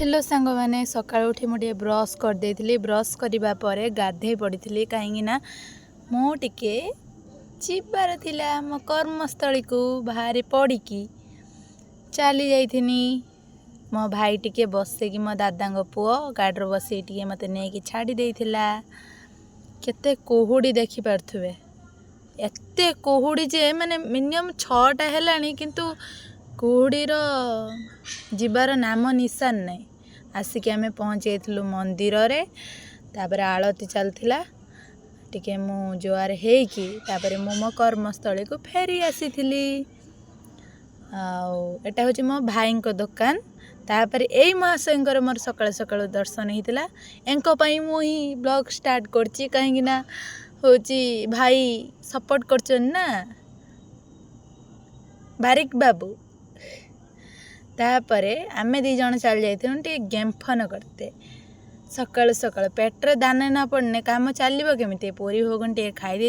Hello सांग मैंने सकाळ उठी मुझे ब्रश कर देथिली। ब्रश करबा परे गाधे पड़ी कहीं ना मुझे जीवार थिला मो कर्मस्थली को बाहर पड़ी चली जाइथिनी। मो भाई टिके बसैकी मो दादा पुओ गाड़ी बसई टिके मते नहीं छाड़ी देथिला। केते कुहुड़ी देखी पार्थुवे, एते कुहुड़ी जे माने मिनिमम 6टा हेलानी किंतु कुहुड़ीर जीवार नाम निशान नहीं। आसिक आम पहुँची मंदिर रे, तापर आलती चलथिला टिके मु जुआर हेकी तापर मु मो कर्मस्थली को फेरी आसी एटा हूँ मो भाई को दुकान। तापर यही महाशय मोर सकाल सकाल दर्शन होता एंकपाई मुही ब्लॉग स्टार्ट करची कहीं ना हूँ भाई सपोर्ट कर ना बारिक बाबू। तापर आमे दी जन चल जाइए गेम फन करते सकाल सकाल पेट्रे दाने ना पड़ने काम चलो केमी पूरी भोगन टे खाई